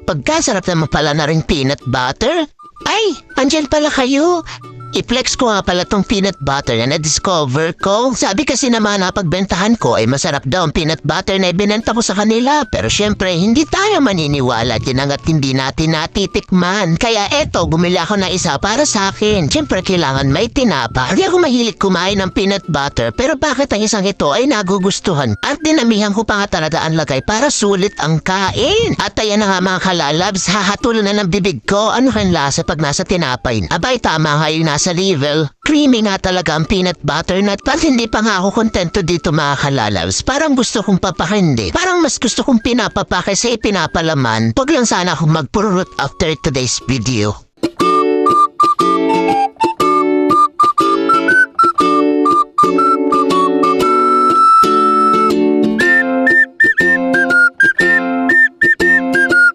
Pagkasarap naman pala na rin peanut butter. Ay, andyan pala kayo. I-flex ko nga pala tong peanut butter na na-discover ko. Sabi kasi naman na pagbentahan ko ay masarap daw ang peanut butter na ibinenta ko sa kanila. Pero syempre, hindi tayo maniniwala hanggat hindi natin natitikman. Kaya eto, bumili ako ng isa para sa akin. Syempre, kailangan may tinapa. Hindi ako mahilig kumain ng peanut butter, pero bakit ang isang ito ay nagugustuhan? At dinamihan ko pa nga talaga ang lagay para sulit ang kain. At ayan na nga mga kalalabs, hahatulan na ng bibig ko. Ano kang lasa pag nasa tinapay? Abay, tama nga yung nasa level. Creamy nga talaga ang peanut butter nut. At hindi pa nga ako kontento dito mga kalalabs. Parang gusto kong papakindi. Parang mas gusto kong pinapapa kaysa ipinapalaman. Huwag lang sana akong magpururot after today's video.